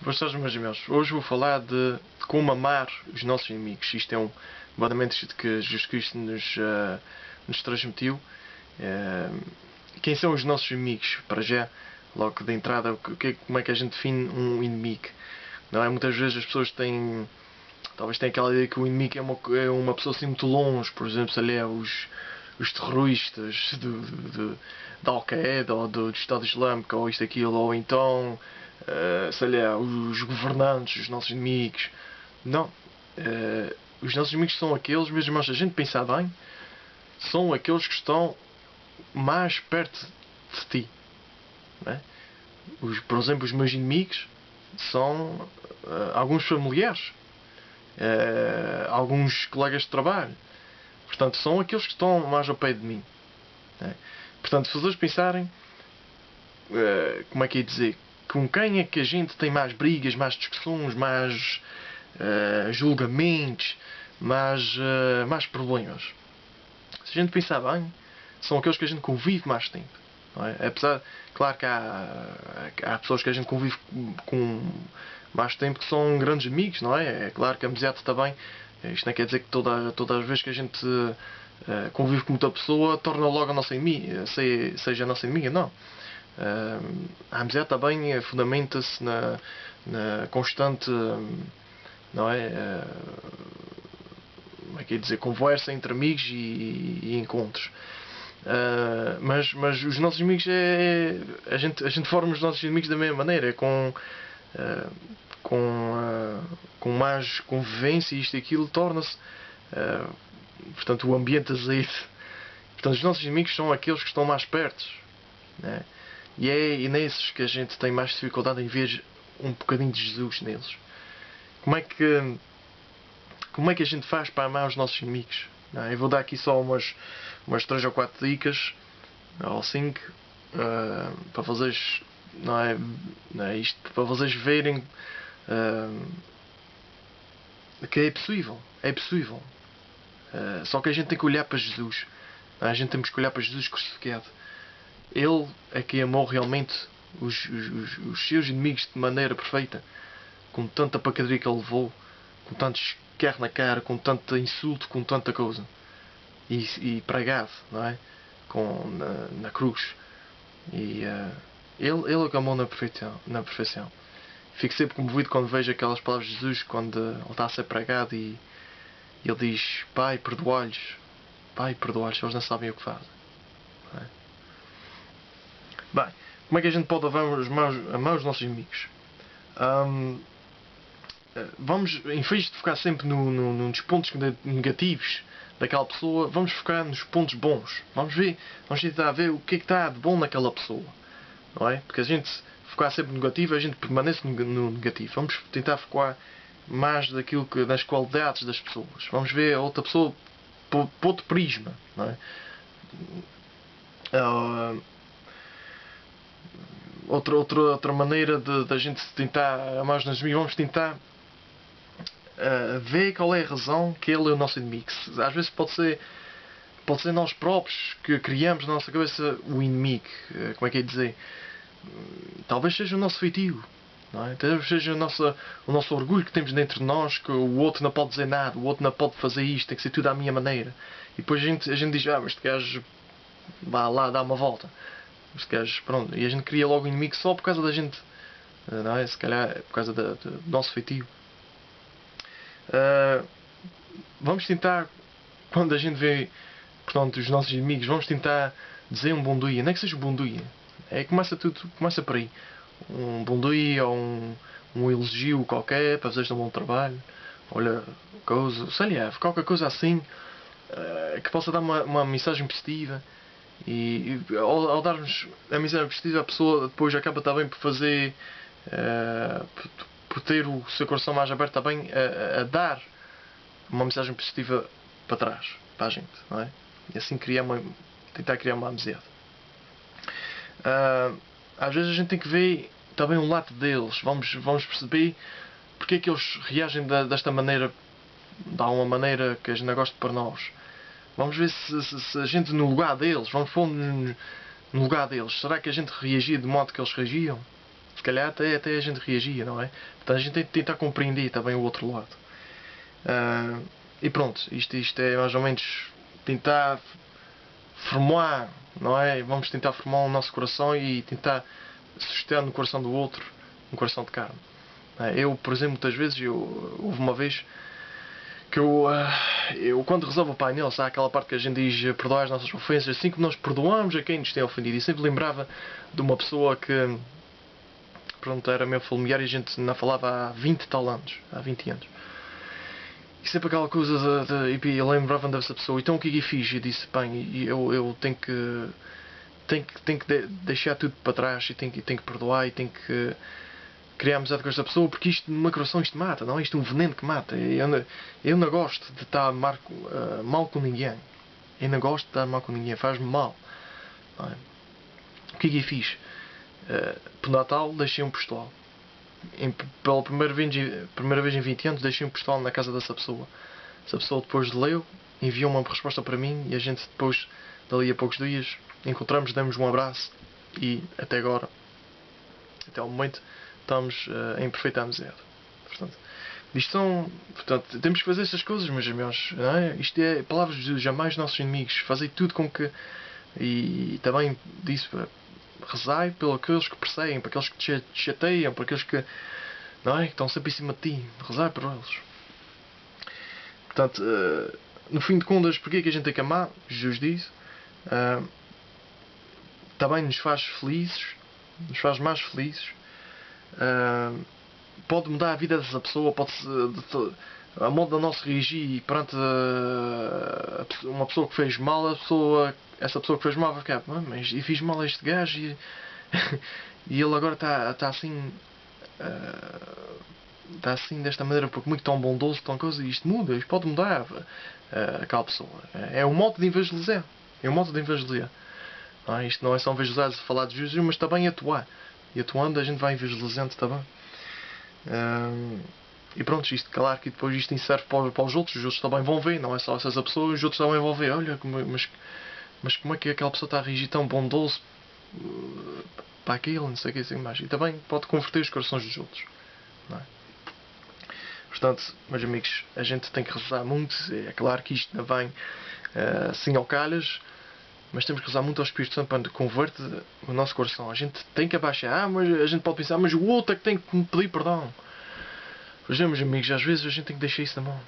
Boas tardes, meus irmãos. Hoje vou falar de como amar os nossos inimigos. Isto é um mandamento que Jesus Cristo nos transmitiu. Quem são os nossos inimigos? Para já, logo de entrada, como é que a gente define um inimigo? Não é? Muitas vezes as pessoas talvez tenham aquela ideia que o inimigo é uma pessoa assim muito longe. Por exemplo, se ali é os terroristas da Al-Qaeda ou do Estado Islâmico ou isto, aquilo, ou então sei lá, os governantes, os nossos inimigos. Não. Os nossos inimigos são aqueles, mesmo se a gente pensar bem, são aqueles que estão mais perto de ti. Não é? Por exemplo, os meus inimigos são alguns familiares, alguns colegas de trabalho. Portanto, são aqueles que estão mais ao pé de mim. Não é? Portanto, se vocês pensarem, como é que é dizer? Com quem é que a gente tem mais brigas, mais discussões, mais julgamentos, mais problemas? Se a gente pensar bem, são aqueles que a gente convive mais tempo. Não é? Apesar, claro que há pessoas que a gente convive com mais tempo que são grandes amigos, não é? É claro que a amizade também, isto não quer dizer que todas as vezes que a gente convive com muita pessoa torna logo a nossa inimiga, seja a nossa inimiga, não. A amizade também fundamenta-se na constante, não é? Como é que é dizer? Conversa entre amigos e encontros. Mas os nossos inimigos a gente forma os nossos inimigos da mesma maneira, com mais convivência, isto e aquilo torna-se portanto o ambiente azeite. Portanto, os nossos inimigos são aqueles que estão mais perto, né? E é nesses que a gente tem mais dificuldade em ver um bocadinho de Jesus neles. Como é que a gente faz para amar os nossos inimigos? Não, eu vou dar aqui só umas 3 ou 4 dicas, ou 5, para vocês, não é isto, para vocês verem que é possível. É possível. Só que a gente tem que olhar para Jesus. Não é? A gente temos que olhar para Jesus crucificado. Ele é quem amou realmente os seus inimigos de maneira perfeita, com tanta pancadaria que ele levou, com tanto esquerro na cara, com tanto insulto, com tanta coisa, e pregado, não é? Na cruz. E ele é que amou na perfeição. Fico sempre comovido quando vejo aquelas palavras de Jesus, quando ele está a ser pregado e ele diz: Pai, perdoa-lhes, eles não sabem o que fazem. Não é? Bem, como é que a gente pode amar os nossos inimigos? Vamos, em vez de focar sempre nos pontos negativos daquela pessoa, vamos focar nos pontos bons. Vamos tentar ver o que é que está de bom naquela pessoa. Não é? Porque a gente focar sempre no negativo, a gente permanece no negativo. Vamos tentar focar mais nas qualidades das pessoas. Vamos ver a outra pessoa por outro prisma. Não é? Outra maneira de a gente tentar amar os nossos inimigos, vamos tentar ver qual é a razão que ele é o nosso inimigo. Às vezes pode ser nós próprios que criamos na nossa cabeça o inimigo. Como é que é dizer? Talvez seja o nosso feitio. Não é? Talvez seja o nosso orgulho que temos dentro de nós, que o outro não pode dizer nada, o outro não pode fazer isto, tem que ser tudo à minha maneira. E depois a gente diz: mas este gajo vá lá, dá uma volta. Este gajo, pronto. E a gente cria logo o inimigo só por causa da gente. Não é? Se calhar é por causa do nosso feitio. Vamos tentar, quando a gente vê, portanto, os nossos inimigos, vamos tentar dizer um bom dia, não é que seja um bom dia, começa por aí, um bom dia ou um elogio qualquer para fazeres um bom trabalho, olha, sei lá, qualquer coisa assim que possa dar uma mensagem positiva. E ao darmos a mensagem positiva, a pessoa depois acaba também por fazer por ter o seu coração mais aberto também a dar uma mensagem positiva para trás, para a gente, não é? E assim tentar criar uma amizade. Às vezes a gente tem que ver também um lado deles, vamos perceber porque é que eles reagem desta maneira, de uma maneira que a gente não gosta para nós. Vamos ver se a gente no lugar deles, vamos pôr no lugar deles, será que a gente reagia de modo que eles reagiam? se calhar até a gente reagia, não é? Portanto, a gente tem que tentar compreender também o outro lado. E pronto, isto é mais ou menos tentar formar, não é? Vamos tentar formar o nosso coração e tentar sustentar no coração do outro um coração de carne. Eu, por exemplo, muitas vezes, houve uma vez que eu quando resolvo o Pai Nosso, há aquela parte que a gente diz perdoar as nossas ofensas, assim que nós perdoamos a quem nos tem ofendido. E sempre lembrava de uma pessoa que, pronto, era meu familiar e a gente não falava há 20 e tal anos, há 20 anos. E sempre aquela coisa e eu lembrava-me dessa pessoa. Então o que é que eu fiz? Eu disse, bem, eu tenho que deixar tudo para trás e tenho que perdoar e tenho que criar amizade com esta pessoa, porque isto no meu coração isto mata, não é? Isto é um veneno que mata. Eu não gosto de estar mal com ninguém. Eu não gosto de estar mal com ninguém, faz-me mal. Não é? O que é que eu fiz? Por Natal deixei um postal. Pela primeira vez em 20 anos deixei um postal na casa dessa pessoa. Essa pessoa depois leu, enviou uma resposta para mim e a gente depois, dali a poucos dias, encontramos, demos um abraço e até agora, até ao momento, estamos em perfeita amizade. Portanto, temos que fazer estas coisas, meus irmãos. Não é? Isto é palavras de Jesus, jamais nossos inimigos. Fazei tudo com que. E também disse: rezai pelos aqueles que perseguem, para aqueles que te chateiam, para aqueles que, não é? Que estão sempre em cima de ti. Rezai por eles. Portanto, no fim de contas, porque é que a gente tem que amar? Jesus disse. Também nos faz felizes, nos faz mais felizes. Pode mudar a vida dessa pessoa, a modo da nossa reagir perante uma pessoa que fez mal, essa pessoa que fez mal vai ficar, mas eu fiz mal a este gajo e, e ele agora está assim, está assim desta maneira porque muito tão bondoso, tão coisa, e isto muda, isto pode mudar aquela pessoa. É um modo de evangelizar. É um modo de evangelizar. Isto não é só evangelizar de falar de Jesus, mas também atuar. E atuando a gente vai evangelizando também. E pronto, isto claro que depois isto serve para os outros também vão ver, não é só essas pessoas, os outros também vão ver, olha, mas como é que aquela pessoa está a reagir tão bondoso para aquilo, não sei o que assim mais. E também pode converter os corações dos outros. Não é? Portanto, meus amigos, a gente tem que rezar muito, é claro que isto não vem assim ao calhas, mas temos que rezar muito ao Espírito Santo para que converte o nosso coração. A gente tem que abaixar. Mas a gente pode pensar, mas o outro é que tem que me pedir perdão. Pois é, meus amigos, às vezes a gente tem que deixar isso na mão.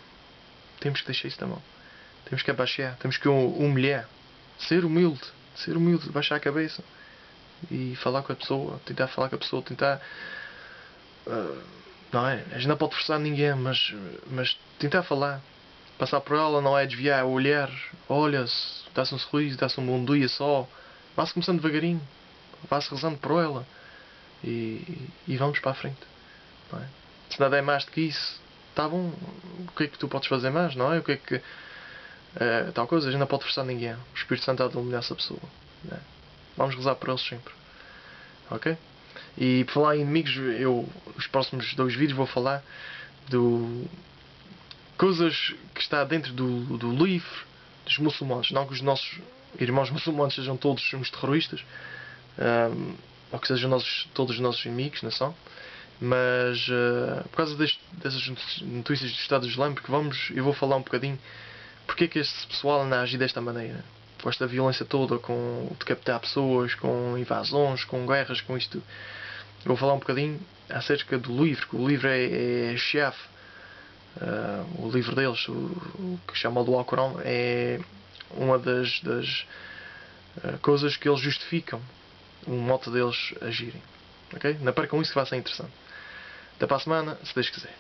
Temos que deixar isso na mão. Temos que abaixar. Temos que humilhar. Ser humilde. Baixar a cabeça. E falar com a pessoa. Tentar falar com a pessoa. Tentar... não é? A gente não pode forçar ninguém, mas tentar falar. Passar por ela não é desviar o olhar. Olha-se. Dá-se um sorriso, dá-se um bom dia só. Vá-se começando devagarinho. Vá-se rezando por ela. E vamos para a frente. Não é? Se nada é mais do que isso, está bom. O que é que tu podes fazer mais, não é? O que é que... tal coisa, a gente não pode forçar ninguém. O Espírito Santo há de iluminar essa pessoa. Não é? Vamos rezar por eles sempre. Ok? E por falar em inimigos, os próximos 2 vídeos vou falar coisas que está dentro do livro dos muçulmanos. Não que os nossos irmãos muçulmanos sejam todos uns terroristas, ou que sejam todos os nossos inimigos, não são? Mas por causa dessas notícias do Estado Islâmico, eu vou falar um bocadinho porque é que este pessoal anda a agir desta maneira, com esta violência toda, com decapitar pessoas, com invasões, com guerras, com isto. Eu vou falar um bocadinho acerca do livro, que o livro é chave. O livro deles, o que chama do Alcorão, é uma das coisas que eles justificam o modo deles agirem. Ok? Não percam isso, que vai ser interessante. Até para a semana, se Deus quiser.